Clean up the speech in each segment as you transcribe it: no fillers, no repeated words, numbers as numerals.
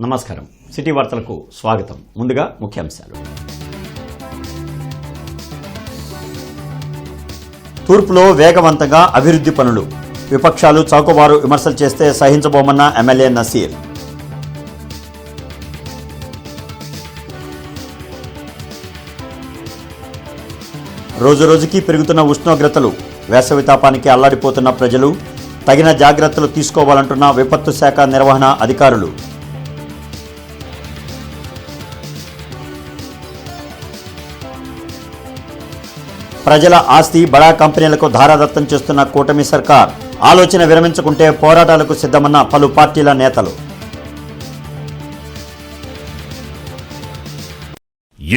నమస్కారం. సిటీ వార్తలకు స్వాగతం. ముందుగా ముఖ్యాంశాలు. తూర్పులో వేగవంతంగా అభివృద్ధి పనులు. విపక్షాలు చౌకబారు విమర్శలు చేస్తే సహించబోమన్న ఎమ్మెల్యే నసీర్. రోజురోజుకి పెరుగుతున్న ఉష్ణోగ్రతలు. వేసవి తాపానికి అల్లాడిపోతున్న ప్రజలు. తగిన జాగ్రత్తలు తీసుకోవాలంటున్న విపత్తు శాఖ నిర్వహణ అధికారులు. ప్రజల ఆస్తి బడా కంపెనీలకు ధారాదత్తం చేస్తున్న కూటమి సర్కార్. ఆలోచన విరమించుకుంటే పోరాటాలకు సిద్ధమన్న పలు పార్టీల నేతలు.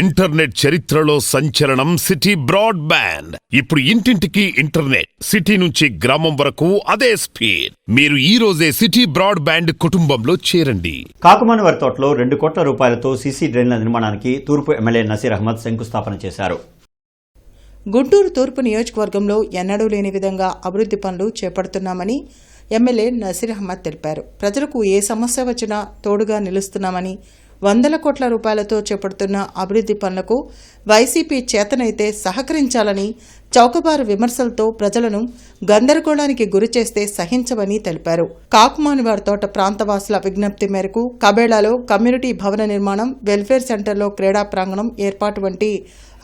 ఇంటర్నెట్ చరిత్రలో సంచలనం సిటీ బ్రాడ్బ్యాండ్. ఇప్పుడు ఇంటింటికి ఇంటర్నెట్. సిటీ నుంచి గ్రామం వరకు అదే స్పీడ్. మీరు ఈ రోజే సిటీ బ్రాడ్బ్యాండ్ కుటుంబంలో చేరండి. కాకుమానివారి తోటలో 2 కోట్ల రూపాయలతో సీసీ డ్రైన్ల నిర్మాణానికి తూర్పు ఎమ్మెల్యే నసీర్ అహ్మద్ శంకుస్థాపన చేశారు. గుంటూరు తూర్పు నియోజకవర్గంలో ఎన్నడూ లేని విధంగా అభివృద్ధి పనులు చేపడుతున్నామని ఎమ్మెల్యే నసీర్ అహ్మద్ తెలిపారు. ప్రజలకు ఏ సమస్య వచ్చినా తోడుగా నిలుస్తున్నామని, 100 కోట్ల రూపాయలతో చేపడుతున్న అభివృద్ధి పనులకు వైసీపీ చేతనైతే సహకరించాలని, చౌకబారు విమర్శలతో ప్రజలను గందరగోళానికి గురిచేస్తే సహించమని తెలిపారు. కాకుమానివారి తోట ప్రాంతవాసుల విజ్ఞప్తి మేరకు కబేళాలో కమ్యూనిటీ భవన నిర్మాణం, వెల్ఫేర్ సెంటర్లో క్రీడా ప్రాంగణం ఏర్పాటు వంటి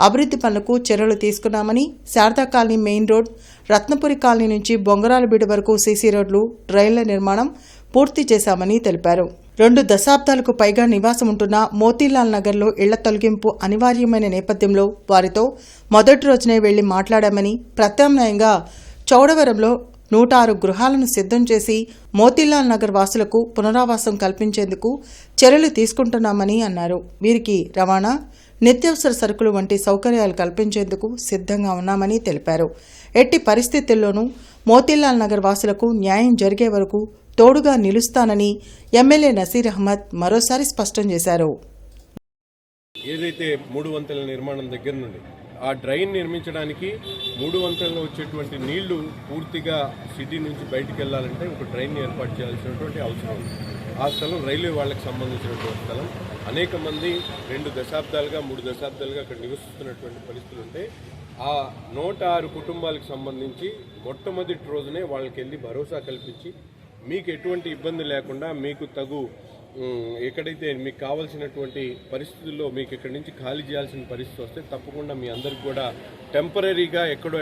అభివృద్ధి పనులకు చర్యలు తీసుకున్నామని, Sharada colony main road, Ratnapuri colony నుంచి బొంగరాలబీడు వరకు సీసీ రోడ్లు, డ్రైన్ల నిర్మాణం పూర్తి చేశామని తెలిపారు. 2 దశాబ్దాలకు పైగా నివాసం ఉంటున్న మోతీలాల్ నగర్లో ఇళ్ల తొలగింపు అనివార్యమైన నేపథ్యంలో వారితో మొదటి రోజునే వెళ్లి మాట్లాడామని, ప్రత్యామ్నాయంగా చౌడవరంలో 106 గృహాలను సిద్ధం చేసి మోతీలాల్ నగర్ వాసులకు పునరావాసం కల్పించేందుకు చర్యలు తీసుకుంటున్నామని అన్నారు. వీరికి రవాణా, నిత్యావసర సరుకులు వంటి సౌకర్యాలు కల్పించేందుకు సిద్ధంగా ఉన్నామని తెలిపారు. ఎట్టి పరిస్థితుల్లోనూ మోతీలాల్ నగర్ వాసులకు న్యాయం జరిగే వరకు తోడుగా నిలుస్తానని ఎమ్మెల్యే నసీర్ అహ్మద్ మరోసారి స్పష్టం చేశారు. ఏదైతే 3 వంతెనల నిర్మాణం దగ్గర నుండి ఆ డ్రైన్ నిర్మించడానికి 3 వంతెనలో వచ్చేటువంటి నీళ్లు పూర్తిగా సిటీ నుంచి బయటికి వెళ్ళాలంటే ఒక డ్రైన్ ఏర్పాటు చేయాల్సినటువంటి అవసరం ఉంది. ఆ స్థలం రైల్వే వాళ్ళకి సంబంధించినటువంటి స్థలం. అనేక మంది 2 దశాబ్దాలుగా 3 దశాబ్దాలుగా అక్కడ నివసిస్తున్నటువంటి పరిస్థితులు ఉంటే ఆ 106 కుటుంబాలకు సంబంధించి మొట్టమొదటి రోజునే వాళ్ళకి వెళ్ళి భరోసా కల్పించి, మీకు ఎటువంటి ఇబ్బంది లేకుండా మీకు తగు ఎక్కడైతే మీకు కావాల్సినటువంటి పరిస్థితుల్లో మీకు ఇక్కడి నుంచి ఖాళీ చేయాల్సిన పరిస్థితి వస్తే తప్పకుండా మీ అందరికి కూడా టెంపరీగా ఎక్కడో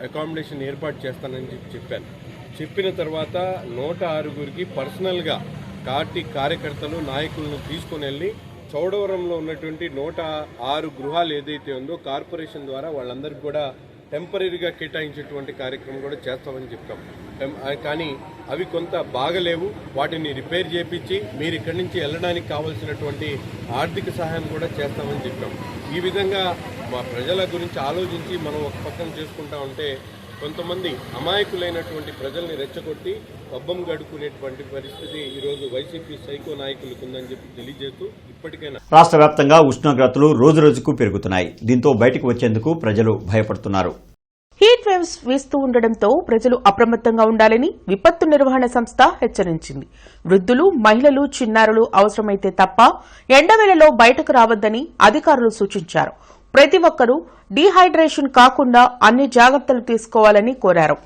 అకామిడేషన్ ఏర్పాటు చేస్తానని చెప్పాను. చెప్పిన తర్వాత 106 పర్సనల్గా పార్టీ కార్యకర్తలు, నాయకులను తీసుకుని వెళ్ళి చౌడవరంలో ఉన్నటువంటి 106 గృహాలు ఏదైతే ఉందో కార్పొరేషన్ ద్వారా వాళ్ళందరికీ కూడా టెంపరీగా కేటాయించేటువంటి కార్యక్రమం కూడా చేస్తామని చెప్పాం. కానీ అవి కొంత బాగలేవు, వాటిని రిపేర్ చేయించి మీరు ఇక్కడి నుంచి వెళ్ళడానికి కావాల్సినటువంటి ఆర్థిక సహాయం కూడా చేస్తామని చెప్పాం. ఈ విధంగా మా ప్రజల గురించి ఆలోచించి మనం ఒక పక్కన చేసుకుంటా ఉంటే కొంతమంది అమాయకులైనటువంటి ప్రజల్ని రెచ్చగొట్టి పబ్బం గడుపుకునేటువంటి పరిస్థితి ఈరోజు వైసీపీ సైకో నాయకులకు ఉందని చెప్పి తెలియజేస్తూ ఇప్పటికైనా రాష్ట్ర వ్యాప్తంగా ఉష్ణోగ్రతలు రోజురోజుకు పెరుగుతున్నాయి. దీంతో బయటకు వచ్చేందుకు ప్రజలు భయపడుతున్నారు. హీట్ వేవ్స్ వీస్తూ ఉండడంతో ప్రజలు అప్రమత్తంగా ఉండాలని విపత్తు నిర్వహణ సంస్థ హెచ్చరించింది. వృద్ధులు, మహిళలు, చిన్నారులు అవసరమైతే తప్ప ఎండవేళలో బయటకు రావద్దని అధికారులు సూచించారు. ప్రతి ఒక్కరూ డీహైడ్రేషన్ కాకుండా అన్ని జాగ్రత్తలు తీసుకోవాలని కోరారు.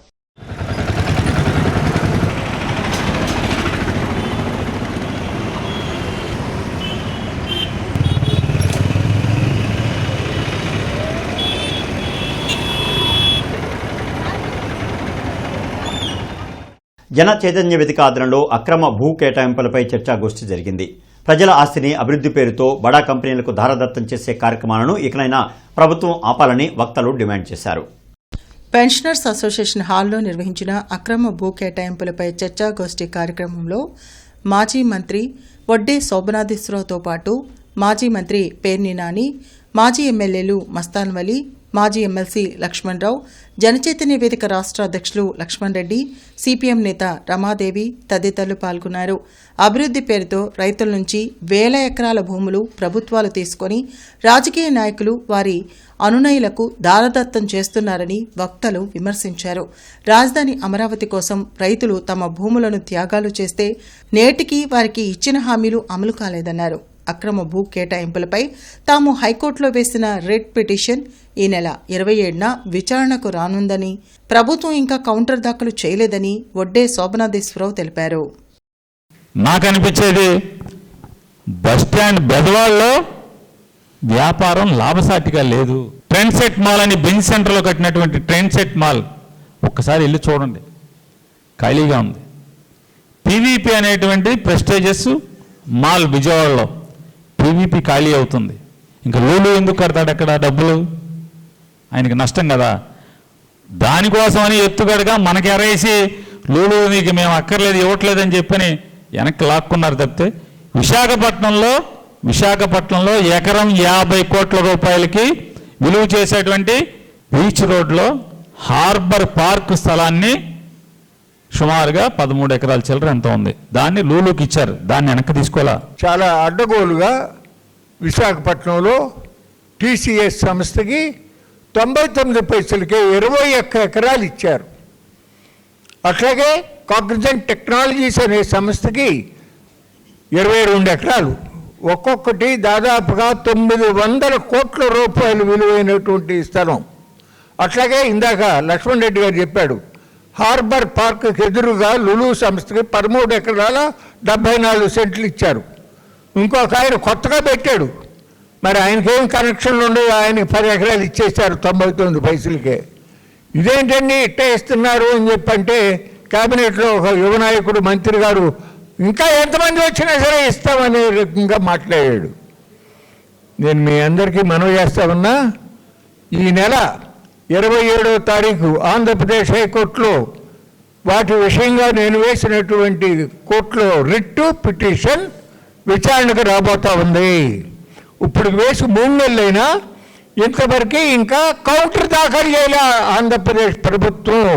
జన చైతన్య వేదిక ఆధ్వర్యంలో అక్రమ భూ కేటాయింపులపై చర్చాగోష్ఠి జరిగింది. ప్రజల ఆస్తిని అభివృద్ధి పేరుతో బడా కంపెనీలకు ధారదత్తం చేసే కార్యక్రమాలను ఇకనైనా ప్రభుత్వం ఆపాలని వక్తలు డిమాండ్ చేశారు. పెన్షనర్స్ అసోసియేషన్ హాల్లో నిర్వహించిన అక్రమ భూ కేటాయింపులపై చర్చాగోష్ఠి కార్యక్రమంలో మాజీ మంత్రి వడ్డే శోభనాధీశ్వరరావుతో పాటు మాజీ మంత్రి పేర్ని నాని, మాజీ ఎమ్మెల్యేలు మస్తాన్ వలీ, మాజీ ఎమ్మెల్సీ లక్ష్మణరావు, జనచైతన్య వేదిక రాష్ట్ర అధ్యక్షులు లక్ష్మణ్ రెడ్డి, సిపిఎం నేత రమాదేవి తదితరులు పాల్గొన్నారు. అభివృద్ధి పేరుతో రైతుల నుంచి వేల ఎకరాల భూములు ప్రభుత్వాలు తీసుకొని రాజకీయ నాయకులు వారి అనునయులకు దారదత్తం చేస్తున్నారని వక్తలు విమర్శించారు. రాజధాని అమరావతి కోసం రైతులు తమ భూములను త్యాగాలు చేస్తే నేటికి వారికి ఇచ్చిన హామీలు అమలు కాలేదన్నారు. అక్రమ భూ కేటాయింపులపై తాము హైకోర్టులో వేసిన రిట్ పిటిషన్ ఈ నెల 27న విచారణకు రానుందని, ప్రభుత్వం ఇంకా కౌంటర్ దాఖలు చేయలేదని వడ్డే శోభనాధీశ్వరరావు తెలిపారు. నాకు అనిపించేది బస్టాండ్ బెదవాడలో వ్యాపారం లాభసాటిగా లేదు. ట్రెండ్ సెట్ మాల్ అని బెంచ్ సెంటర్లో కట్టినటువంటి ట్రెండ్ సెట్ మాల్ ఒక్కసారి వెళ్ళి చూడండి, ఖాళీగా ఉంది. పీవీపీ అనేటువంటి ప్రెస్టేజియస్ మాల్ విజయవాడలో పీవీపీ ఖాళీ అవుతుంది. ఇంకా లూలు ఎందుకు కడతాడు అక్కడ? డబ్బులు ఆయనకి నష్టం కదా. దానికోసమని ఎత్తుగడగా మనకి ఎరేసి లూలు నీకు మేము అక్కర్లేదు ఇవ్వట్లేదని చెప్పని వెనక్కి లాక్కున్నారు తప్పితే విశాఖపట్నంలో ఎకరం 50 కోట్ల రూపాయలకి విలువ చేసేటువంటి బీచ్ రోడ్లో హార్బర్ పార్క్ స్థలాన్ని సుమారుగా 13 ఎకరాల చిల్లర ఎంత ఉంది, దాన్ని లూలుకి ఇచ్చారు. దాన్ని వెనక్కి తీసుకోవాలా? చాలా అడ్డగోలుగా విశాఖపట్నంలో టీసీఎస్ సంస్థకి 99 పైసలకే 21 ఎకరాలు ఇచ్చారు. అట్లాగే కాగ్నిజెంట్ టెక్నాలజీస్ అనే సంస్థకి 22 ఎకరాలు, ఒక్కొక్కటి దాదాపుగా 900 కోట్ల రూపాయలు విలువైనటువంటి స్థలం. అట్లాగే ఇందాక లక్ష్మణ్ రెడ్డి గారు చెప్పాడు, హార్బర్ పార్క్కి ఎదురుగా లులు సంస్థకి 13 ఎకరాల 74 సెంట్లు ఇచ్చారు. ఇంకొక ఆయన కొత్తగా పెట్టాడు, మరి ఆయనకేం కనెక్షన్లు ఉండవు, ఆయనకి 10 ఎకరాలు ఇచ్చేశారు 99 పైసలకే. ఇదేంటండి ఇట్ట ఇస్తున్నారు అని చెప్పంటే కేబినెట్లో ఒక యువ నాయకుడు మంత్రి గారు ఇంకా ఎంతమంది వచ్చినా సరే ఇస్తామనే రకంగా మాట్లాడాడు. నేను మీ అందరికీ మనవి చేస్తా ఉన్నా, ఈ నెల 27వ తారీఖు ఆంధ్రప్రదేశ్ హైకోర్టులో వాటి విషయంగా నేను వేసినటువంటి కోర్టులో రిట్ పిటిషన్ విచారణకు రాబోతా ఉంది. ఇప్పుడు వేసి 3 నెలలైనా ఇంతవరకు ఇంకా కౌంటర్ దాఖలు చేయాలి ఆంధ్రప్రదేశ్ ప్రభుత్వం.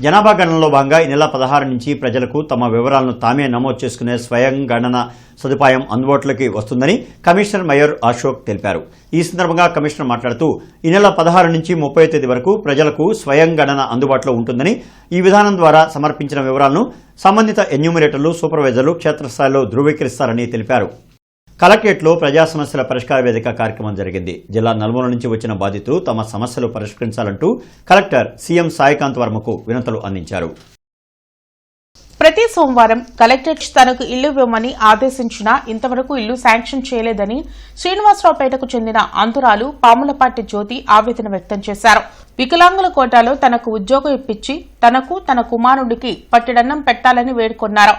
జనాభా గణనలో భాగంగా ఈ నెల 16 నుంచి ప్రజలకు తమ వివరాలను తామే నమోదు చేసుకునే స్వయం గణన సదుపాయం అందుబాటులోకి వస్తుందని కమిషనర్ మేయర్ అశోక్ తెలిపారు. ఈ సందర్భంగా కమిషనర్ మాట్లాడుతూ ఈ నెల 16 నుంచి 30వ తేదీ వరకు ప్రజలకు స్వయం గణన అందుబాటులో ఉంటుందని, ఈ విధానం ద్వారా సమర్పించిన వివరాలను సంబంధిత ఎన్యూమరేటర్లు, సూపర్వైజర్లు క్షేత్రస్థాయిలో ధృవీకరిస్తారని తెలిపారు. కలెక్టరేట్లో ప్రజా సమస్యల పరిష్కార వేదిక కార్యక్రమం జరిగింది. జిల్లా నలుమూల నుంచి వచ్చిన బాధితులు తమ సమస్యలు పరిష్కరించాలంటూ కలెక్టర్ సీఎం సాయికాంత్ వర్మకు వినతులు అందించారు. ప్రతి సోమవారం కలెక్టరేట్ తనకు ఇల్లు ఇవ్వమని ఆదేశించినా ఇంతవరకు ఇల్లు శాంక్షన్ చేయలేదని శ్రీనివాసరావుపేటకు చెందిన అంతురాలు పాములపాటి జ్యోతి ఆవేదన వ్యక్తం చేశారు. వికలాంగుల కోటాలో తనకు ఉద్యోగం ఇప్పించి తనకు తన కుమారుడికి పట్టెడన్నం పెట్టాలని వేడుకొన్నారు.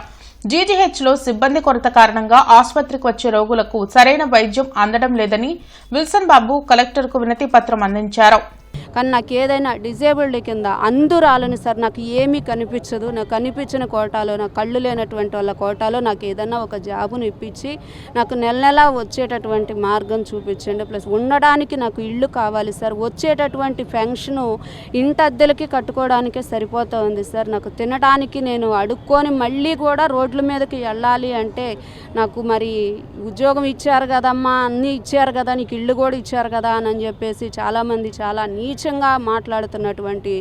జీజీహెచ్లో సిబ్బంది కొరత కారణంగా ఆసుపత్రికి వచ్చే రోగులకు సరైన వైద్యం అందడం లేదని విల్సన్ బాబు కలెక్టర్కు వినతి పత్రం అందించారు. కానీ నాకు ఏదైనా డిజేబుల్డ్ కింద అందురాలని సార్ నాకు ఏమీ కనిపించదు. నాకు కనిపించిన కోటాలో, నాకు కళ్ళు లేనటువంటి వాళ్ళ కోటాలో నాకు ఏదైనా ఒక జాబును ఇప్పించి నాకు నెల నెలా వచ్చేటటువంటి మార్గం చూపించండి. ప్లస్ ఉండడానికి నాకు ఇల్లు కావాలి సార్. వచ్చేటటువంటి పెన్షను ఇంటద్దెలకి కట్టుకోవడానికే సరిపోతూ ఉంది సార్. నాకు తినడానికి నేను అడుక్కొని మళ్ళీ కూడా రోడ్ల మీదకి వెళ్ళాలి అంటే నాకు మరి ఉద్యోగం ఇచ్చారు కదమ్మా, అన్నీ ఇచ్చారు కదా, నీకు ఇల్లు కూడా ఇచ్చారు కదా అని చెప్పేసి చాలామంది చాలా నీచంగా మాట్లాడుతున్నటువంటి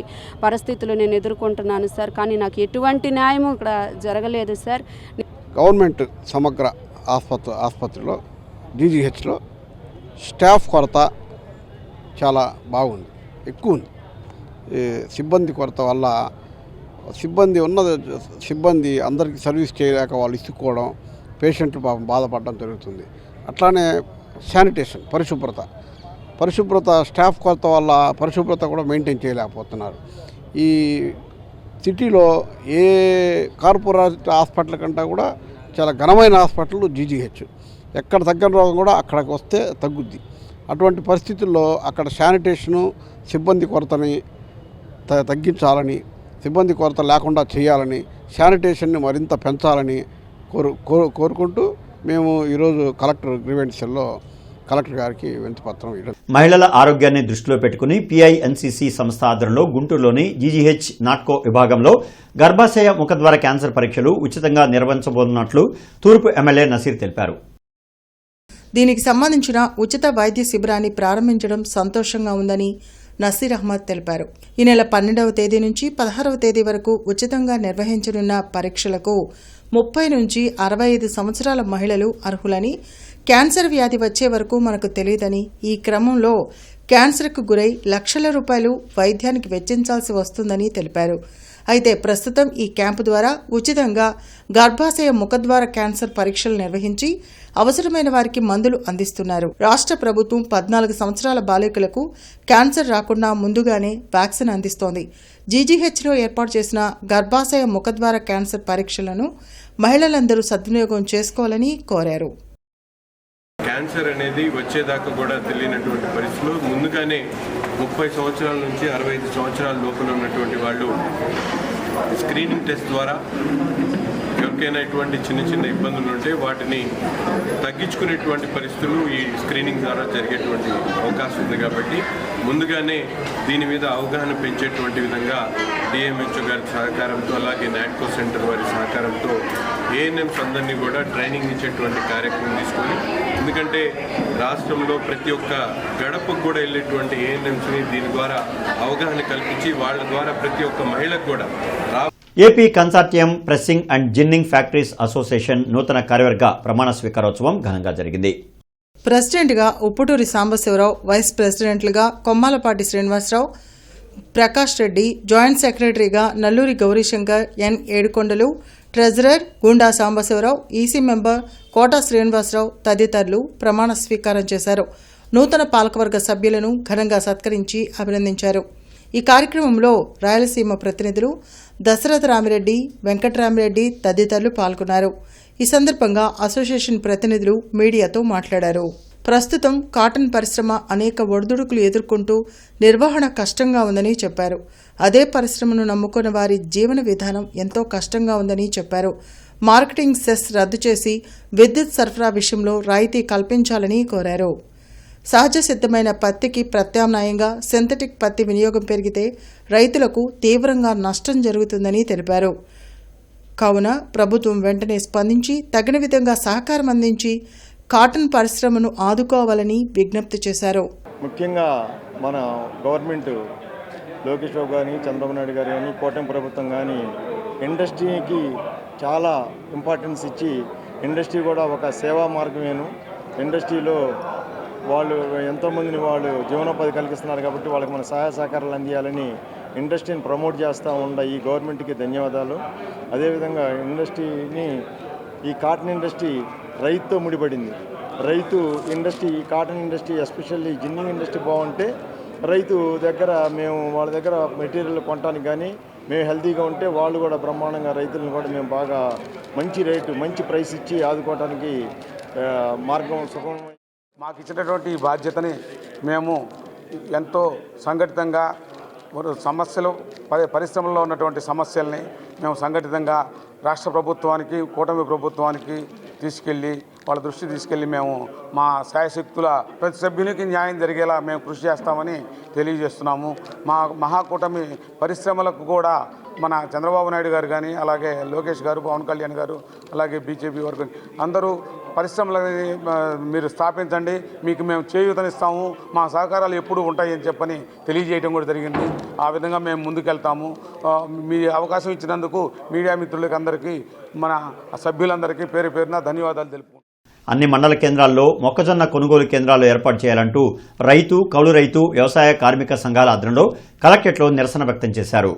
పరిస్థితులు నేను ఎదుర్కొంటున్నాను సార్. కానీ నాకు ఎటువంటి న్యాయం ఇక్కడ జరగలేదు సార్. గవర్నమెంట్ సమగ్ర ఆసుపత్రిలో జీజీహెచ్లో స్టాఫ్ కొరత చాలా బాగుంది, ఎక్కువ ఉంది. సిబ్బంది కొరత వల్ల సిబ్బంది అందరికీ సర్వీస్ చేయలేక వాళ్ళు ఇసుక్కోవడం, పేషెంట్లు పాపం బాధపడడం జరుగుతుంది. అట్లానే శానిటేషన్ పరిశుభ్రత స్టాఫ్ కొరత వల్ల పరిశుభ్రత కూడా మెయింటైన్ చేయలేకపోతున్నారు. ఈ సిటీలో ఏ కార్పొరేట్ హాస్పిటల్ కంటే కూడా చాలా ఘనమైన హాస్పిటల్ జీజీహెచ్. ఎక్కడ తగ్గని రోగం కూడా అక్కడికి వస్తే తగ్గుద్ది. అటువంటి పరిస్థితుల్లో అక్కడ శానిటేషను సిబ్బంది కొరతని తగ్గించాలని, సిబ్బంది కొరత లేకుండా చేయాలని, శానిటేషన్ని మరింత పెంచాలని కోరుకుంటూ మేము ఈరోజు కలెక్టర్ గ్రీవెన్స్ సెల్లో కలెక్టర్ గారికి వినతిపత్రం ఇవ్వడం. మహిళల ఆరోగ్యాన్ని దృష్టిలో పెట్టుకుని పిఐఎన్సిసి సంస్థ ఆధ్వర్యంలో గుంటూరులోని జీజీహెచ్ నాట్కో విభాగంలో గర్భాశయ ముఖద్వార క్యాన్సర్ పరీక్షలు ఉచితంగా నిర్వహించబోతున్నట్లు తూర్పు ఎమ్మెల్యే నసీర్ తెలిపారు. దీనికి సంబంధించిన ఉచిత వైద్య శిబిరాన్ని ప్రారంభించడం సంతోషంగా ఉందని నసీర్ అహ్మద్ తెలిపారు. ఈ నెల 12వ తేదీ నుంచి 16వ తేదీ వరకు ఉచితంగా నిర్వహించనున్న పరీక్షలకు 30 నుంచి 65 సంవత్సరాల మహిళలు అర్హులని, క్యాన్సర్ వ్యాధి వచ్చే వరకు మనకు తెలియదని, ఈ క్రమంలో క్యాన్సర్కు గురై లక్షల రూపాయలు వైద్యానికి వెచ్చించాల్సి వస్తుందని తెలిపారు. అయితే ప్రస్తుతం ఈ క్యాంపు ద్వారా ఉచితంగా గర్భాశయ ముఖద్వార క్యాన్సర్ పరీక్షలు నిర్వహించి అవసరమైన వారికి మందులు అందిస్తున్నారు. రాష్ట్ర ప్రభుత్వం 14 సంవత్సరాల బాలికలకు క్యాన్సర్ రాకుండా ముందుగానే వ్యాక్సిన్ అందిస్తోంది. జీజీహెచ్లో ఏర్పాటు చేసిన గర్భాశయ ముఖద్వార క్యాన్సర్ పరీక్షలను మహిళలందరూ సద్వినియోగం చేసుకోవాలని కోరారు. క్యాన్సర్ అనేది వచ్చేదాకా కూడా తెలియనటువంటి పరిస్థితులు ముందుగానే 30 సంవత్సరాల నుంచి 65 సంవత్సరాల లోపల ఉన్నటువంటి వాళ్ళు స్క్రీనింగ్ టెస్ట్ ద్వారా ఎవరికైనా ఇటువంటి చిన్న చిన్న ఇబ్బందులు ఉంటే వాటిని తగ్గించుకునేటువంటి పరిస్థితులు ఈ స్క్రీనింగ్ ద్వారా జరిగేటువంటి అవకాశం ఉంది. కాబట్టి ముందుగానే దీని మీద అవగాహన పెంచేటువంటి విధంగా డిఎంహెచ్ఓ గారి సహకారంతో, అలాగే నాట్కో సెంటర్ వారి సహకారంతో ఏఎన్ఎంస్ అందరినీ కూడా ట్రైనింగ్ ఇచ్చేటువంటి కార్యక్రమం తీసుకొని, ఎందుకంటే రాష్ట్రంలో ప్రతి ఒక్క గడపకు కూడా వెళ్ళేటువంటి ఏఎన్ఎంస్ని దీని ద్వారా అవగాహన కల్పించి వాళ్ళ ద్వారా ప్రతి ఒక్క మహిళకు కూడా AP consortium pressing and ginning factories association నూతన కార్యవర్గ ప్రమాణ స్వీకారోత్సవం ఘనంగా జరిగింది. ప్రెసిడెంట్గా ఉప్పుటూరి సాంబశివరావు, వైస్ ప్రెసిడెంట్లుగా కొమ్మాలపాటి శ్రీనివాసరావు, ప్రకాష్ రెడ్డి, జాయింట్ సెక్రటరీగా Nalluri Gaurishankar, N Yedukondalu, treasurer Gunda Sambasivarao, EC member Kota Srinivasarao తదితరులు ప్రమాణ స్వీకారం చేశారు. నూతన పాలకవర్గ సభ్యులను ఘనంగా సత్కరించి అభినందించారు. ఈ కార్యక్రమంలో రాయలసీమ ప్రతినిధులు దశరథ రామిరెడ్డి, వెంకటరామిరెడ్డి తదితరులు పాల్గొన్నారు. ఈ సందర్భంగా అసోసియేషన్ ప్రతినిధులు మీడియాతో మాట్లాడారు. ప్రస్తుతం కాటన్ పరిశ్రమ అనేక ఒడిదుడుకులు ఎదుర్కొంటూ నిర్వహణ కష్టంగా ఉందని చెప్పారు. అదే పరిశ్రమను నమ్ముకున్న వారి జీవన విధానం ఎంతో కష్టంగా ఉందని చెప్పారు. మార్కెటింగ్ సెస్ రద్దు చేసి విద్యుత్ సరఫరా విషయంలో రాయితీ కల్పించాలని కోరారు. సహజ సిద్ధమైన పత్తికి ప్రత్యామ్నాయంగా సింథటిక్ పత్తి వినియోగం పెరిగితే రైతులకు తీవ్రంగా నష్టం జరుగుతుందని తెలిపారు. కావున ప్రభుత్వం వెంటనే స్పందించి తగిన విధంగా సహకారం అందించి కాటన్ పరిశ్రమను ఆదుకోవాలని విజ్ఞప్తి చేశారు. ముఖ్యంగా మన గవర్నమెంట్ లోకేష్ బాబు కానీ, చంద్రబాబు నాయుడు గారు కానీ, కూటమి ప్రభుత్వం కానీ ఇండస్ట్రీకి చాలా ఇంపార్టెన్స్ ఇచ్చి ఇండస్ట్రీ కూడా ఒక సేవా మార్గమేను. ఇండస్ట్రీలో వాళ్ళు ఎంతోమందిని వాళ్ళు జీవనోపాధి కలిగిస్తున్నారు కాబట్టి వాళ్ళకి మన సహాయ సహకారాలు అందియాలని ఇండస్ట్రీని ప్రమోట్ చేస్తూ ఉండ ఈ గవర్నమెంట్కి ధన్యవాదాలు. అదేవిధంగా ఇండస్ట్రీని, ఈ కాటన్ ఇండస్ట్రీ రైతుతో ముడిపడింది. రైతు industry, cotton industry especially ginning industry బాగుంటే రైతు దగ్గర మేము వాళ్ళ దగ్గర మెటీరియల్ కొనడానికి కానీ మేము హెల్తీగా ఉంటే వాళ్ళు కూడా బ్రహ్మాండంగా రైతులను కూడా మేము బాగా మంచి రేటు, మంచి ప్రైస్ ఇచ్చి ఆదుకోవడానికి మార్గం సుగమం. మాకు ఇచ్చినటువంటి ఈ బాధ్యతని మేము ఎంతో సంఘటితంగా సమస్యలు, పరిశ్రమల్లో ఉన్నటువంటి సమస్యల్ని మేము సంఘటితంగా రాష్ట్ర ప్రభుత్వానికి, కూటమి ప్రభుత్వానికి తీసుకెళ్ళి వాళ్ళ దృష్టి తీసుకెళ్ళి మేము మా శాయశక్తుల ప్రతి సభ్యునికి న్యాయం జరిగేలా మేము కృషి చేస్తామని తెలియజేస్తున్నాము. మా మహాకూటమి పరిశ్రమలకు కూడా మన చంద్రబాబు నాయుడు గారు కానీ, అలాగే లోకేష్ గారు, పవన్ కళ్యాణ్ గారు, అలాగే బీజేపీ వర్గం అందరూ పరిశ్రమలని మీరు స్థాపించండి, మీకు మేము చేయూతనిస్తాము, మా సహకారాలు ఎప్పుడూ ఉంటాయని చెప్పని తెలియజేయడం కూడా జరిగింది. ఆ విధంగా మేము ముందుకెళ్తాము. మీ అవకాశం ఇచ్చినందుకు మీడియా మిత్రులకి అందరికీ, మన సభ్యులందరికీ పేరు పేరున ధన్యవాదాలు తెలుపు. అన్ని మండల కేంద్రాల్లో మొక్కజొన్న కొనుగోలు కేంద్రాలు ఏర్పాటు చేయాలంటూ రైతు, కౌలు రైతు, వ్యవసాయ కార్మిక సంఘాల ఆధ్వర్యంలో కలెక్టరేట్లో నిరసన వ్యక్తం చేశారు.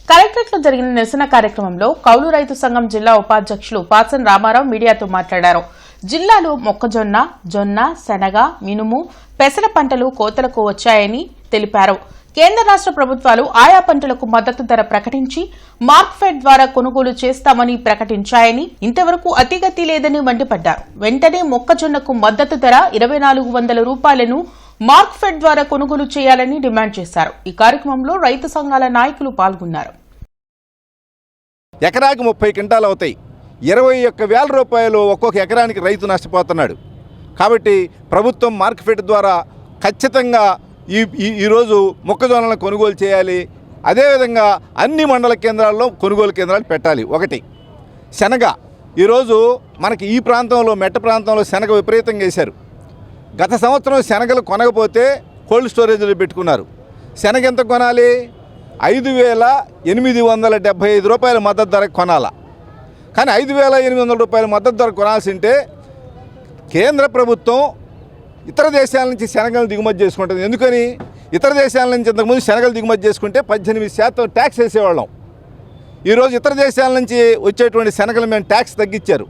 కలెక్టరేట్లో జరిగిన నిరసన కార్యక్రమంలో కౌలు రైతు సంఘం జిల్లా ఉపాధ్యక్షులు పాసన్ రామారావు మీడియాతో మాట్లాడారు. జిల్లాలో మొక్కజొన్న, జొన్న, శనగ, మినుము, పెసర పంటలు కోతలకు వచ్చాయని తెలిపారు. కేంద్ర రాష్ట్ర ప్రభుత్వాలు ఆయా పంటలకు మద్దతు ధర ప్రకటించి మార్క్ఫెడ్ ద్వారా కొనుగోలు చేస్తామని ప్రకటించాయని, ఇంతవరకు అతిగతి లేదని మండిపడ్డారు. వెంటనే మొక్కజొన్నకు మద్దతు ధర 2400 రూపాయలను మార్క్ఫెడ్ ద్వారా కొనుగోలు చేయాలని డిమాండ్ చేశారు. ఈ కార్యక్రమంలో రైతు సంఘాల నాయకులు పాల్గొన్నారు. ఎకరాకి 30 క్వింటాలు అవుతాయి. 21,000 రూపాయలు ఒక్కొక్క ఎకరానికి రైతు నష్టపోతున్నాడు. కాబట్టి ప్రభుత్వం మార్కెట్ ద్వారా ఖచ్చితంగా ఈరోజు మొక్కజొన్నలను కొనుగోలు చేయాలి. అదేవిధంగా అన్ని మండల కేంద్రాల్లో కొనుగోలు కేంద్రాలు పెట్టాలి. ఒకటి శనగ, ఈరోజు మనకి ఈ ప్రాంతంలో మెట్ట ప్రాంతంలో శనగ విపరీతంగా వేశారు. గత సంవత్సరం శనగలు కొనకపోతే కోల్డ్ స్టోరేజ్లో పెట్టుకున్నారు. శనగ ఎంత కొనాలి? 5,875 రూపాయల మద్దతు ధరకు కొనాలా. కానీ 5,800 రూపాయల మద్దతు ధర కొనాల్సి ఉంటే కేంద్ర ప్రభుత్వం ఇతర దేశాల నుంచి శనగలు దిగుమతి చేసుకుంటుంది. ఎందుకని? ఇతర దేశాల నుంచి ఇంతకుముందు శనగలు దిగుమతి చేసుకుంటే 18% ట్యాక్స్ వేసేవాళ్ళం. ఈరోజు ఇతర దేశాల నుంచి వచ్చేటువంటి శనగలు మేము ట్యాక్స్ తగ్గించారు.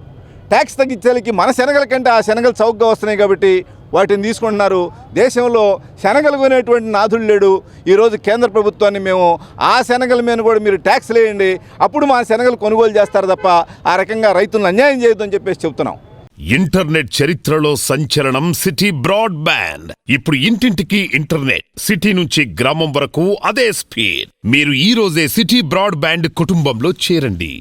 ట్యాక్స్ తగ్గించేకి మన శనగల కంటే ఆ శనగలు చౌకగా వస్తున్నాయి కాబట్టి వాటిని తీసుకుంటున్నారు. దేశంలో శనగలు కొనేటువంటి నాథుడు లేడు. ఈరోజు కేంద్ర ప్రభుత్వాన్ని మేము ఆ శనగల మీద కూడా మీరు ట్యాక్స్ వేయండి, అప్పుడు మా శనగలు కొనుగోలు చేస్తారు తప్ప ఆ రకంగా రైతులను అన్యాయం చేయొద్దని చెప్పేసి చెప్తున్నాం. ఇంటర్నెట్ చరిత్రలో సంచలనం సిటీ బ్రాడ్బ్యాండ్. ఇప్పుడు ఇంటింటికి ఇంటర్నెట్, సిటీ నుంచి గ్రామం వరకు అదే స్పీడ్. మీరు ఈ రోజే సిటీ బ్రాడ్బ్యాండ్ కుటుంబంలో చేరండి.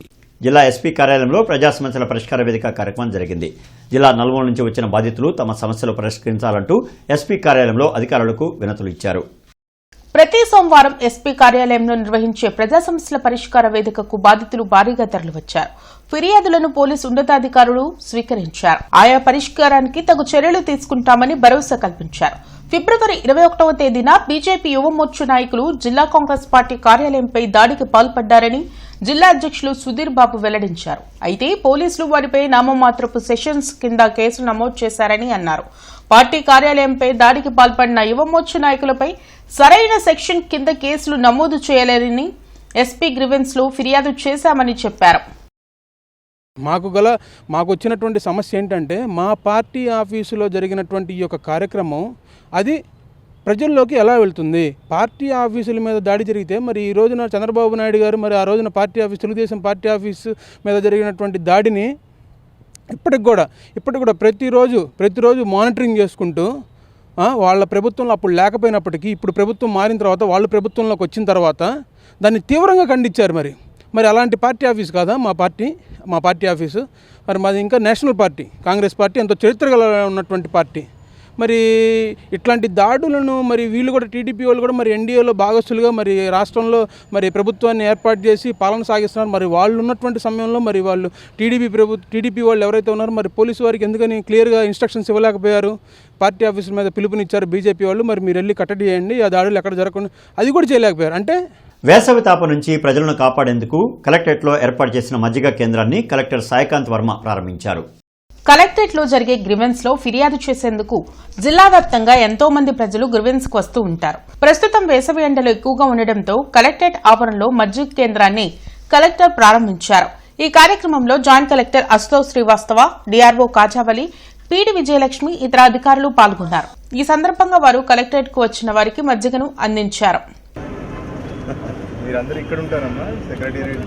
జిల్లా ఎస్పీ కార్యాలయంలో ప్రజా సమస్యల పరిష్కార వేదిక కార్యక్రమం జరిగింది. జిల్లా నలుమూల నుంచి వచ్చిన బాధితులు తమ సమస్యలు పరిష్కరించాలంటూ ఎస్పీ కార్యాలయంలో అధికారులకు వినతులు ఇచ్చారు. ప్రతి సోమవారం ఎస్పీ కార్యాలయంలో నిర్వహించే ప్రజా సమస్యల పరిష్కార వేదికకు బాధితులు భారీగా తరలివచ్చారు. ఫిర్యాదులను పోలీసు ఉన్నతాధికారులు స్వీకరించారు. ఆయా పరిష్కారానికి తగు చర్యలు తీసుకుంటామని భరోసా కల్పించారు. ఫిబ్రవరి 21వ తేదీన బీజేపీ యువమోర్చా నాయకులు జిల్లా కాంగ్రెస్ పార్టీ కార్యాలయంపై దాడికి పాల్పడ్డారని జిల్లా అధ్యక్షులు సుధీర్ బాబు వెల్లడించారు. అయితే పోలీసులు వారిపై నామమాత్రపు సెషన్స్ కింద కేసు నమోదు చేశారని అన్నారు. పార్టీ కార్యాలయంపై దాడికి పాల్పడిన యువమోర్చా నాయకులపై సరైన సెక్షన్ కింద కేసులు నమోదు చేయలేరని ఎస్పీ గ్రీవెన్స్ లో ఫిర్యాదు చేశామని చెప్పారు. మాకు వచ్చినటువంటి సమస్య ఏంటంటే మా పార్టీ ఆఫీసులో జరిగినటువంటి ఈ యొక్క కార్యక్రమం అది ప్రజల్లోకి ఎలా వెళ్తుంది? పార్టీ ఆఫీసుల మీద దాడి జరిగితే మరి ఈ రోజున చంద్రబాబు నాయుడు గారు మరి ఆ రోజున party office Telugu Desam party office మీద జరిగినటువంటి దాడిని ఇప్పటికి కూడా ప్రతిరోజు మానిటరింగ్ చేసుకుంటూ వాళ్ళ ప్రభుత్వంలో అప్పుడు లేకపోయినప్పటికీ ఇప్పుడు ప్రభుత్వం మారిన తర్వాత వాళ్ళు ప్రభుత్వంలోకి వచ్చిన తర్వాత దాన్ని తీవ్రంగా ఖండించారు. మరి అలాంటి పార్టీ ఆఫీస్ కాదా మా పార్టీ ఆఫీసు? మరి మాది ఇంకా నేషనల్ పార్టీ, కాంగ్రెస్ పార్టీ, ఎంతో చరిత్ర ఉన్నటువంటి పార్టీ. మరి ఇట్లాంటి దాడులను మరి వీళ్ళు కూడా టీడీపీ వాళ్ళు కూడా మరి ఎన్డీఏలో భాగస్తులుగా మరి రాష్ట్రంలో మరి ప్రభుత్వాన్ని ఏర్పాటు చేసి పాలన సాగిస్తున్నారు. మరి వాళ్ళు ఉన్నటువంటి సమయంలో మరి వాళ్ళు టీడీపీ వాళ్ళు ఎవరైతే ఉన్నారో మరి పోలీసు వారికి ఎందుకని క్లియర్గా ఇన్స్ట్రక్షన్స్ ఇవ్వలేకపోయారు? పార్టీ ఆఫీసుల మీద పిలుపునిచ్చారు బీజేపీ వాళ్ళు, మరి మీరు వెళ్ళి కట్టడి చేయండి, ఆ దాడులు ఎక్కడ జరగకుండా, అది కూడా చేయలేకపోయారు. అంటే వేసవి తాపం నుంచి ప్రజలను కాపాడేందుకు కలెక్టరేట్లో ఏర్పాటు చేసిన మజ్జిగ కేంద్రాన్ని కలెక్టర్ సాయికాంత్ వర్మ ప్రారంభించారు. కలెక్టరేట్లో జరిగే గ్రివెన్స్ లో ఫిర్యాదు చేసేందుకు జిల్లా వ్యాప్తంగా ఎంతో మంది ప్రజలు గ్రివెన్స్ కు వస్తూ ఉంటారు. ప్రస్తుతం వేసవి ఎండలు ఎక్కువగా ఉండడంతో కలెక్టరేట్ ఆవరణలో మజ్జిగ కేంద్రాన్ని కలెక్టర్ ప్రారంభించారు. ఈ కార్యక్రమంలో joint collector Ashutosh Srivastava, DRO Khajavali, PD Vijayalakshmi, ఇతర అధికారులు పాల్గొన్నారు. ఈ సందర్భంగా వారు కలెక్టరేట్ కు వచ్చిన వారికి మజ్జిగను అందించారు. మీరందరూ ఇక్కడ ఉంటారమ్మా? సెక్రటేరియట్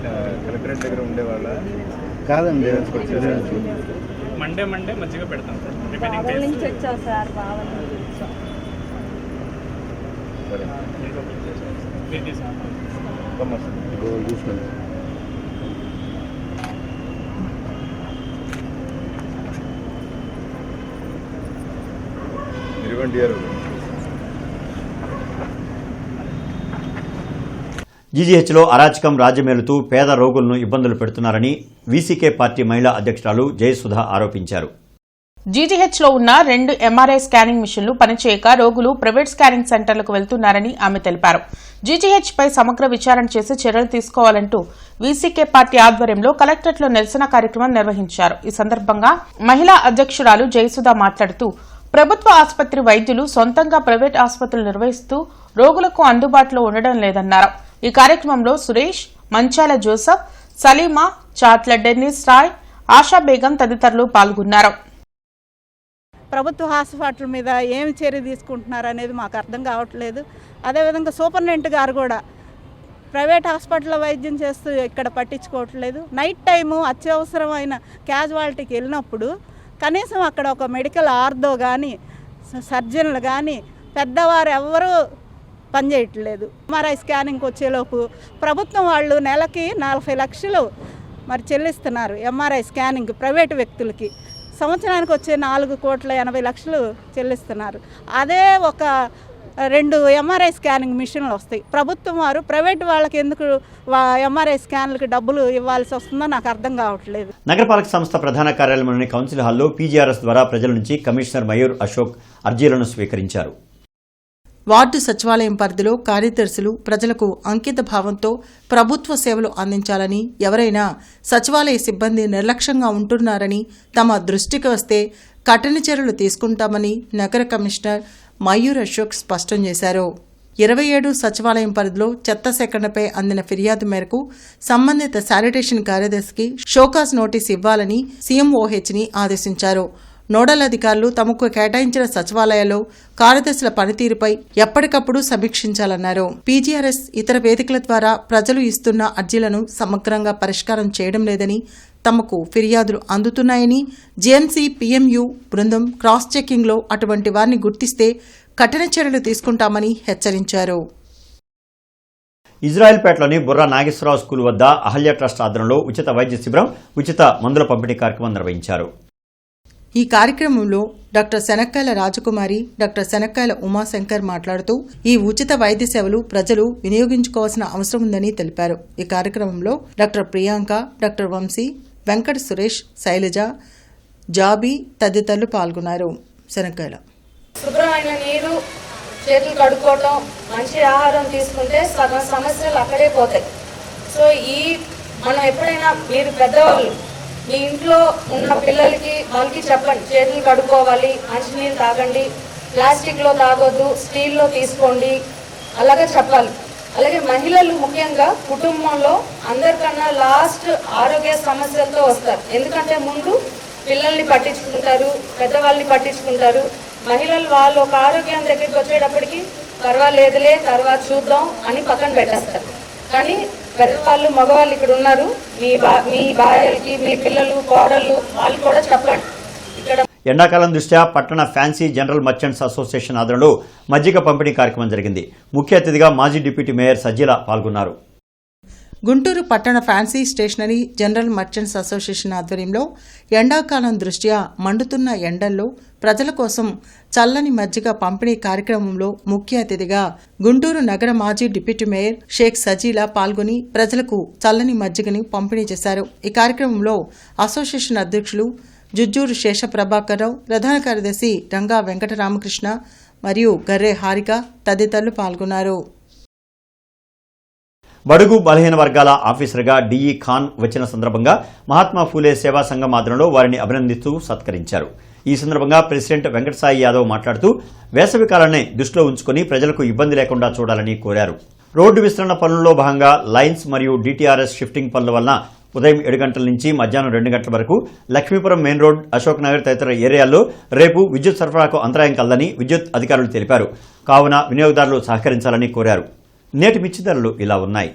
కలెక్టరేట్ దగ్గర ఉండేవాళ్ళ కాదండి, మండే మజ్జిగ పెడతాం సార్. నుంచి వచ్చాం సార్. జీజీహెచ్లో అరాచకం రాజ్యమేలుతూ పేద రోగులను ఇబ్బందులు పెడుతున్నారని వీసీకే పార్టీ మహిళా అధ్యక్షురాలు జయసుధ ఆరోపించారు. జీజీహెచ్లో ఉన్న 2 ఎంఆర్ఐ స్కానింగ్ మిషన్లు పనిచేయక రోగులు ప్రైవేట్ స్కానింగ్ సెంటర్లకు వెళ్తున్నారని ఆమె తెలిపారు. జీజీహెచ్ పై సమగ్ర విచారణ చేసి చర్యలు తీసుకోవాలంటూ వీసీకే పార్టీ ఆధ్వర్యంలో కలెక్టరేట్లో నిరసన కార్యక్రమం నిర్వహించారు. ఈ సందర్భంగా మహిళా అధ్యక్షురాలు జయసుధ మాట్లాడుతూ ప్రభుత్వ ఆసుపత్రి వైద్యులు సొంతంగా ప్రైవేట్ ఆసుపత్రులు నిర్వహిస్తూ రోగులకు అందుబాటులో ఉండడం లేదన్నారు. ఈ కార్యక్రమంలో సురేష్, మంచాల జోసఫ్, సలీమా, చాట్ల డెన్నిస్ రాయ్, ఆశా బేగం తదితరులు పాల్గొన్నారు. ప్రభుత్వ హాస్పిటల్ మీద ఏం చర్య తీసుకుంటున్నారు అనేది మాకు అర్థం కావట్లేదు. అదేవిధంగా సూపరింటెండెంట్ గారు కూడా ప్రైవేట్ హాస్పిటల్లో వైద్యం చేస్తూ ఇక్కడ పట్టించుకోవట్లేదు. నైట్ టైము అత్యవసరమైన క్యాజువాలిటీకి వెళ్ళినప్పుడు కనీసం అక్కడ ఒక మెడికల్ ఆర్థో కానీ సర్జన్లు కానీ పెద్దవారు ఎవరూ పనిచేయట్లేదు. ఎంఆర్ఐ స్కానింగ్కి వచ్చేలోపు ప్రభుత్వం వాళ్ళు నెలకి 40 లక్షలు మరి చెల్లిస్తున్నారు ఎంఆర్ఐ స్కానింగ్ ప్రైవేటు వ్యక్తులకి. సంవత్సరానికి వచ్చే 4,80,00,000 చెల్లిస్తున్నారు. అదే ఒక 2 ఎంఆర్ఐ స్కానింగ్ మిషన్లు వస్తాయి. ప్రభుత్వం వారు ప్రైవేట్ వాళ్ళకి ఎందుకు ఎంఆర్ఐ స్కాన్లకి డబ్బులు ఇవ్వాల్సి వస్తుందో నాకు అర్థం కావట్లేదు. నగరపాలక సంస్థ ప్రధాన కార్యాలయంలోని కౌన్సిల్ హాల్లో పీజీఆర్ఎస్ ద్వారా ప్రజల నుంచి కమిషనర్ మయూర్ అశోక్ అర్జీలను స్వీకరించారు. వార్డు సచివాలయం పరిధిలో కార్యదర్శులు ప్రజలకు అంకిత భావంతో ప్రభుత్వ సేవలు అందించాలని, ఎవరైనా సచివాలయ సిబ్బంది నిర్లక్ష్యంగా ఉంటున్నారని తమ దృష్టికి వస్తే కఠిన చర్యలు తీసుకుంటామని నగర కమిషనర్ మయూర్ అశోక్ స్పష్టం చేశారు. 27 సచివాలయం పరిధిలో చెత్త సేకరణపై అందిన ఫిర్యాదు మేరకు సంబంధిత శానిటేషన్ కార్యదర్శికి షోకాజ్ నోటీస్ ఇవ్వాలని సీఎంఓహెచ్ని ఆదేశించారు. నోడల్ అధికారులు తమకు కేటాయించిన సచివాలయాల్లో కార్యదర్శుల పనితీరుపై ఎప్పటికప్పుడు సమీక్షించాలన్నారు. పీజీఆర్ఎస్ ఇతర వేదికల ద్వారా ప్రజలు ఇస్తున్న అర్జీలను సమగ్రంగా పరిష్కారం చేయడం లేదని, తమకు ఫిర్యాదులు అందుతున్నాయని, జేఎంసీ పీఎంయూ బృందం క్రాస్ చెకింగ్లో అటువంటి వారిని గుర్తిస్తే కఠిన చర్యలు తీసుకుంటామని హెచ్చరించారు. ఇజ్రాయెల్పేటలోని బుర్రా నాగేశ్వరరావు స్కూల్ వద్ద అహల్య ట్రస్ట్ ఆధ్వర్యంలో ఉచిత వైద్య శిబిరం, ఉచిత మందుల పంపిణీ కార్యక్రమం నిర్వహించారు. ఈ కార్యక్రమంలో డాక్టర్ శనక్కాయల రాజకుమారి, డాక్టర్ శనక్కాయల ఉమాశంకర్ మాట్లాడుతూ ఈ ఉచిత వైద్య సేవలు ప్రజలు వినియోగించుకోవాల్సిన అవసరం ఉందని తెలిపారు. ఈ కార్యక్రమంలో డాక్టర్ ప్రియాంక, డాక్టర్ వంశీ, వెంకట సురేష్, శైలజ, జాబీ తదితరులు పాల్గొన్నారు. శనక్కాయల శుభ్రమైన నీరు, చేతులు కడుక్కోవటం, మంచి ఆహారం తీసుకుంటే సగం సమస్యలు అక్కడే పోతాయి. సో మనం ఎప్పుడైనా మీరు పెద్దవాళ్ళు మీ ఇంట్లో ఉన్న పిల్లలకి వాళ్ళకి చెప్పండి, చేతులు కడుక్కోవాలి, మంచినీళ్ళు తాగండి, ప్లాస్టిక్లో తాగొద్దు, స్టీల్లో తీసుకోండి, అలాగే చెప్పాలి. అలాగే మహిళలు ముఖ్యంగా కుటుంబంలో అందరికన్నా లాస్ట్ ఆరోగ్య సమస్యలతో వస్తారు. ఎందుకంటే ముందు పిల్లల్ని పట్టించుకుంటారు, పెద్దవాళ్ళని పట్టించుకుంటారు. మహిళలు వాళ్ళు ఒక ఆరోగ్యం దగ్గరికి వచ్చేటప్పటికి పర్వాలేదులే తర్వాత చూద్దాం అని పక్కన పెట్టేస్తారు. కానీ పెద్దవాళ్ళు, మగవాళ్ళు ఇక్కడ ఉన్నారు, మీ భార్యలకి, మీ పిల్లలు, కోడళ్ళు వాళ్ళు కూడా చెప్పండి. ఇక్కడ ఎండాకాలం దృష్ట్యా పట్టణ ఫ్యాన్సీ జనరల్ మర్చెంట్స్ అసోసియేషన్ ఆధ్వర్యంలో మజ్జిగ పంపిణీ కార్యక్రమం జరిగింది. ముఖ్య అతిథిగా మాజీ డిప్యూటీ మేయర్ సజ్జీల పాల్గొన్నారు. గుంటూరు పట్టణ fancy stationery general merchants association ఆధ్వర్యంలో ఎండాకాలం దృష్ట్యా మండుతున్న ఎండల్లో ప్రజల కోసం చల్లని మజ్జిగ పంపిణీ కార్యక్రమంలో ముఖ్య అతిథిగా గుంటూరు నగర మాజీ డిప్యూటీ మేయర్ షేక్ సజీలా పాల్గొని ప్రజలకు చల్లని మజ్జిగని పంపిణీ చేశారు. ఈ కార్యక్రమంలో అసోసియేషన్ అధ్యక్షులు జుజ్జూరు శేష ప్రభాకర్రావు, ప్రధాన కార్యదర్శి రంగా వెంకటరామకృష్ణ మరియు గర్రె హారిక తదితరులు పాల్గొన్నారు. బడుగు బలహీన వర్గాల ఆఫీసర్గా డిఈ ఖాన్ వచ్చిన సందర్భంగా మహాత్మా ఫూలే సేవా సంఘం ఆధ్వర్యంలో వారిని అభినందిస్తూ సత్కరించారు. ఈ సందర్భంగా ప్రెసిడెంట్ వెంకటసాయి యాదవ్ మాట్లాడుతూ వేసవి కాలాన్ని దృష్టిలో ఉంచుకుని ప్రజలకు ఇబ్బంది లేకుండా చూడాలని కోరారు. రోడ్డు విస్తరణ పనుల్లో భాగంగా లైన్స్ మరియు డిటిఆర్ఎస్ షిఫ్టింగ్ పనుల వలన ఉదయం 7 గంటల నుంచి మధ్యాహ్నం 2 గంటల వరకు లక్ష్మీపురం మెయిన్ రోడ్, అశోక్ నగర్ తదితర ఏరియాల్లో రేపు విద్యుత్ సరఫరాకు అంతరాయం కలదని విద్యుత్ అధికారులు తెలిపారు. కావున వినియోగదారులు సహకరించాలని కోరారు. నేటి మిర్చి ధరలు ఇలా ఉన్నాయి.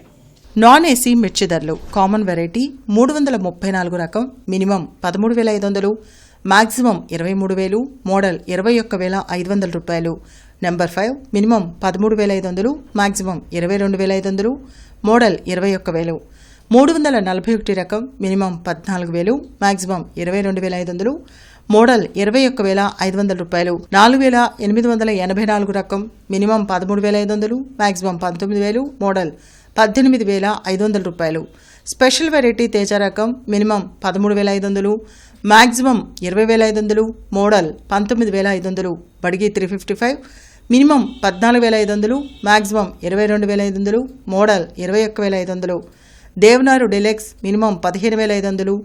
నాన్ ఏసీ మిర్చి ధరలు కామన్ వెరైటీ 334 రకం మినిమం 13,500, మాక్సిమం 23,000, మోడల్ 21,500 రూపాయలు. Number 5 minimum 13,500, maximum 22,500, model 21,000. 341 రకం మినిమం 14,000, మాక్సిమం 22,500, మోడల్ 21,500 రూపాయలు. 4,884 రకం మినిమం 13,500, మాక్సిమం 19,000, మోడల్ 18,500 రూపాయలు. స్పెషల్ వెరైటీ తేజ రకం minimum 13,500, maximum 20,500, model 19,500. Byadgi 355 minimum 14,500, maximum 22,500, model 21,500. Devanur deluxe minimum 15,500,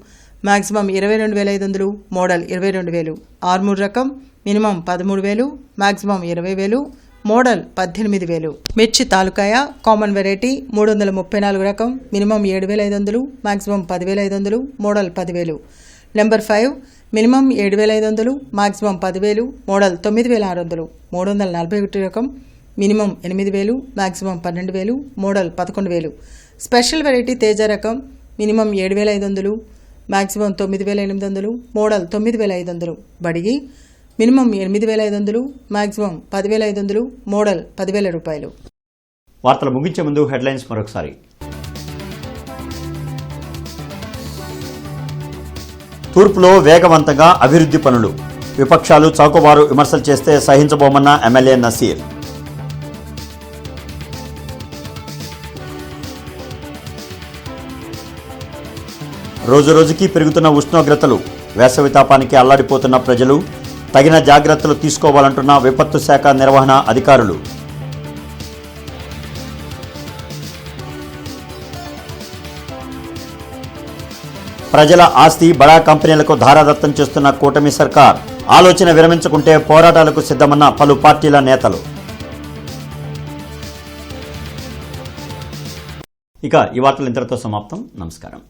maximum 22,500, model 22,000. Armoor రకం మినిమం 13,000, మాక్సిమం 20,000, మోడల్ 18,000. మిర్చి తాలూకాయ కామన్ వెరైటీ 334 రకం minimum 7,500, maximum 10,500, model 10,000. Number 5 minimum 7,500, maximum 10,000, model 9,600. 341 రకం minimum 8,000, maximum 12,000, model 11,000. Special variety Teja రకం minimum 7,500, maximum 9,800, model 9,500. Byadgi minimum 8,500, maximum 10,500, model 10,000 రూపాయలు. వార్తలు ముగించే ముందు headlines మరొకసారి. తూర్పులో వేగవంతంగా అభివృద్ధి పనులు, విపక్షాలు చౌకబారు విమర్శలు చేస్తే సహించబోమన్న ఎమ్మెల్యే నసీర్. రోజురోజుకి పెరుగుతున్న ఉష్ణోగ్రతలు, వేసవి తాపానికి అల్లాడిపోతున్న ప్రజలు, తగిన జాగ్రత్తలు తీసుకోవాలంటున్న విపత్తు శాఖ నిర్వహణ అధికారులు. ప్రజల ఆస్తి బడా కంపెనీలకు ధారాదత్తం చేస్తున్న కూటమి సర్కార్, ఆలోచన విరమించుకుంటే పోరాటాలకు సిద్ధమన్న పలు పార్టీల నేతలు. ఇక ఈ వార్తలు ఇంతటితో సమాప్తం. నమస్కారం.